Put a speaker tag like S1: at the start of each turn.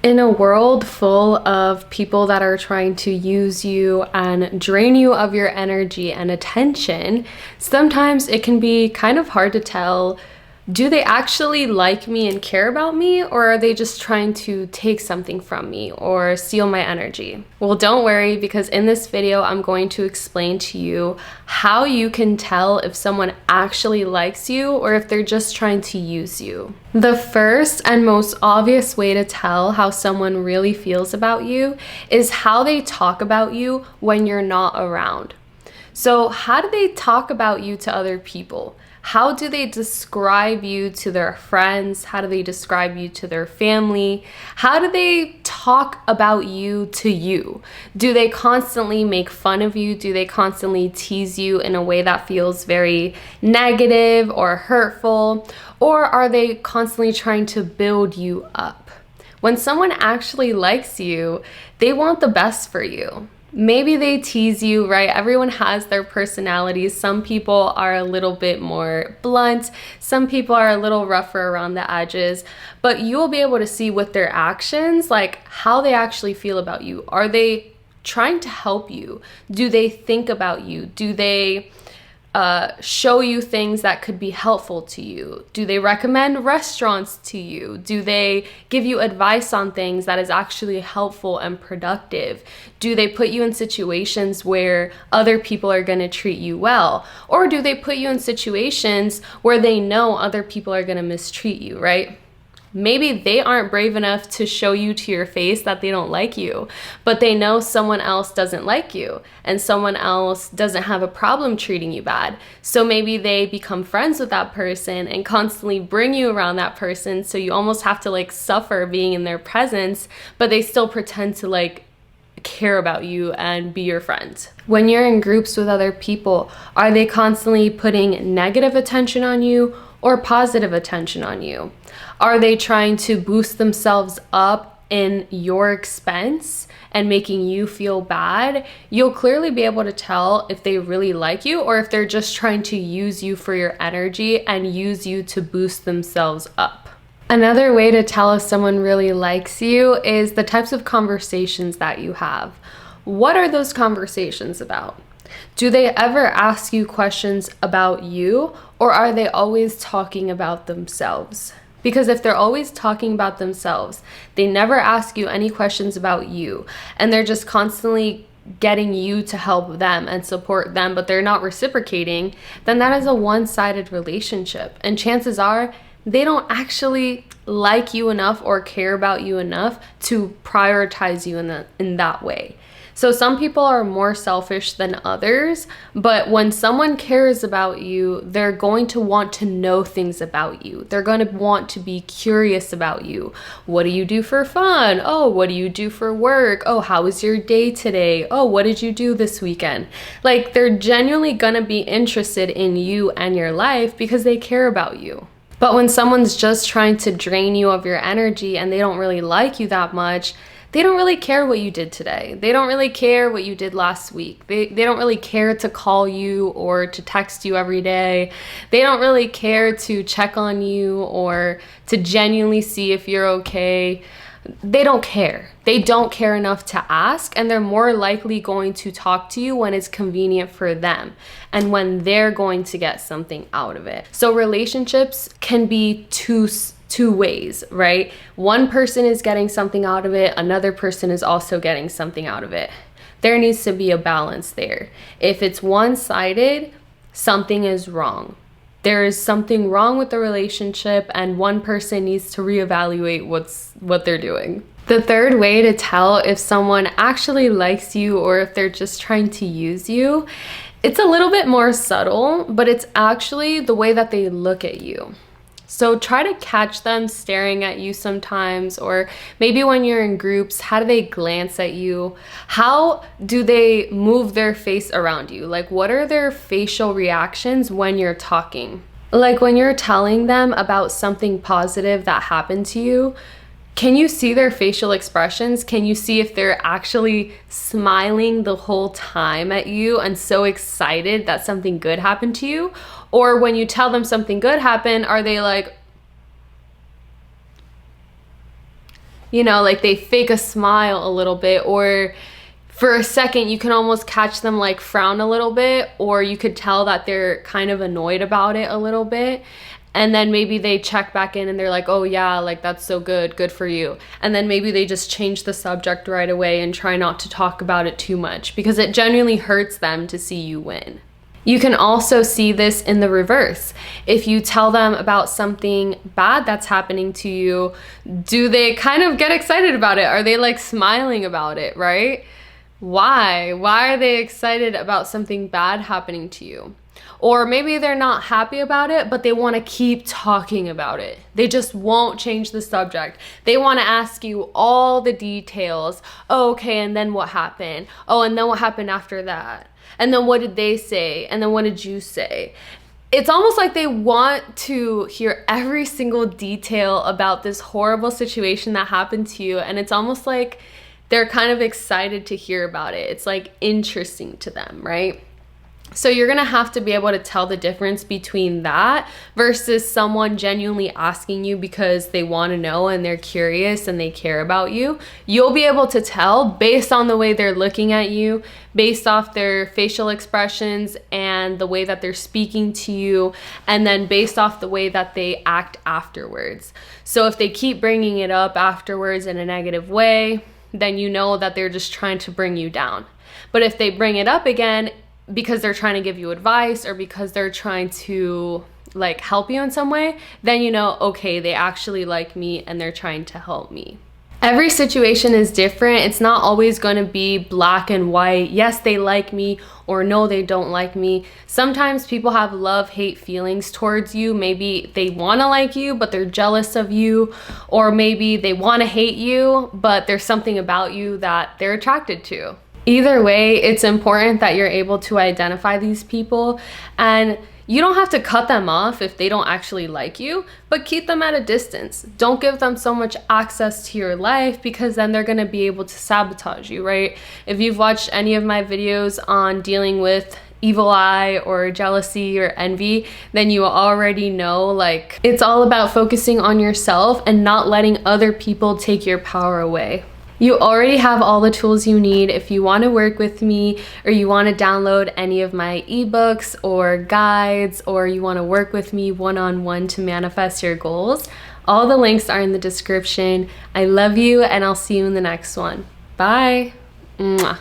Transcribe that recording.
S1: In a world full of people that are trying to use you and drain you of your energy and attention, sometimes it can be kind of hard to tell, do they actually like me and care about me, or are they just trying to take something from me or steal my energy? Well, don't worry, because in this video, I'm going to explain to you how you can tell if someone actually likes you or if they're just trying to use you. The first and most obvious way to tell how someone really feels about you is how they talk about you when you're not around. So how do they talk about you to other people? How do they describe you to their friends? How do they describe you to their family? How do they talk about you to you? Do they constantly make fun of you? Do they constantly tease you in a way that feels very negative or hurtful? Or are they constantly trying to build you up? When someone actually likes you, they want the best for you. Maybe they tease you, right? Everyone has their personalities. Some people are a little bit more blunt. Some people are a little rougher around the edges, but you'll be able to see with their actions, like how they actually feel about you. Are they trying to help you? Do they think about you? Do they show you things that could be helpful to you? Do they recommend restaurants to you? Do they give you advice on things that is actually helpful and productive? Do they put you in situations where other people are going to treat you well? Or do they put you in situations where they know other people are going to mistreat you, right? Maybe they aren't brave enough to show you to your face that they don't like you, but they know someone else doesn't like you and someone else doesn't have a problem treating you bad. So maybe they become friends with that person and constantly bring you around that person. So you almost have to like suffer being in their presence, but they still pretend to like care about you and be your friend. When you're in groups with other people, are they constantly putting negative attention on you or positive attention on you? Are they trying to boost themselves up in your expense and making you feel bad? You'll clearly be able to tell if they really like you or if they're just trying to use you for your energy and use you to boost themselves up. Another way to tell if someone really likes you is the types of conversations that you have. What are those conversations about? Do they ever ask you questions about you, or are they always talking about themselves? Because if they're always talking about themselves, they never ask you any questions about you, and they're just constantly getting you to help them and support them, but they're not reciprocating, then that is a one-sided relationship. And chances are they don't actually like you enough or care about you enough to prioritize you in that way. So some people are more selfish than others, but when someone cares about you, they're going to want to know things about you. They're going to want to be curious about you. What do you do for fun? Oh, what do you do for work? Oh, how was your day today? Oh, what did you do this weekend? Like, they're genuinely going to be interested in you and your life because they care about you. But when someone's just trying to drain you of your energy and they don't really like you that much, they don't really care what you did today. They don't really care what you did last week. They don't really care to call you or to text you every day. They don't really care to check on you or to genuinely see if you're okay. They don't care. They don't care enough to ask, and they're more likely going to talk to you when it's convenient for them and when they're going to get something out of it. So relationships can be two ways, right? One person is getting something out of it, another person is also getting something out of it. There needs to be a balance there. If it's one-sided, something is wrong. There is something wrong with the relationship, and one person needs to reevaluate what they're doing. The third way to tell if someone actually likes you or if they're just trying to use you, it's a little bit more subtle, but it's actually the way that they look at you. So try to catch them staring at you sometimes, or maybe when you're in groups, how do they glance at you? How do they move their face around you? Like, what are their facial reactions when you're talking? Like when you're telling them about something positive that happened to you, can you see their facial expressions? Can you see if they're actually smiling the whole time at you and so excited that something good happened to you? Or when you tell them something good happened, are they like, You know, like they fake a smile a little bit, or for a second you can almost catch them like frown a little bit, or you could tell that they're kind of annoyed about it a little bit. And then maybe they check back in and they're like, oh yeah, like that's so good for you. And then maybe they just change the subject right away and try not to talk about it too much, because it genuinely hurts them to see you win. You can also see this in the reverse. If you tell them about something bad that's happening to you, do they kind of get excited about it? Are they like smiling about it, right? Why? Why are they excited about something bad happening to you? Or maybe they're not happy about it, but they want to keep talking about it. They just won't change the subject. They want to ask you all the details. Oh, okay, and then what happened? Oh, and then what happened after that? And then what did they say? And then what did you say? It's almost like they want to hear every single detail about this horrible situation that happened to you. And it's almost like they're kind of excited to hear about it. It's like interesting to them, right? So you're gonna have to be able to tell the difference between that versus someone genuinely asking you because they want to know and they're curious and they care about you. You'll be able to tell based on the way they're looking at you, based off their facial expressions and the way that they're speaking to you, and then based off the way that they act afterwards. So if they keep bringing it up afterwards in a negative way, then you know that they're just trying to bring you down. But if they bring it up again because they're trying to give you advice or because they're trying to like help you in some way, then you know, okay, they actually like me and they're trying to help me. Every situation is different. It's not always going to be black and white. Yes, they like me, or no, they don't like me. Sometimes people have love-hate feelings towards you. Maybe they want to like you, but they're jealous of you. Or maybe they want to hate you, but there's something about you that they're attracted to. Either way, it's important that you're able to identify these people, and you don't have to cut them off if they don't actually like you, but keep them at a distance. Don't give them so much access to your life, because then they're gonna be able to sabotage you, right? If you've watched any of my videos on dealing with evil eye or jealousy or envy, then you already know, like, it's all about focusing on yourself and not letting other people take your power away. You already have all the tools you need. If you want to work with me, or you want to download any of my ebooks or guides, or you want to work with me one-on-one to manifest your goals, all the links are in the description. I love you, and I'll see you in the next one. Bye. Mwah.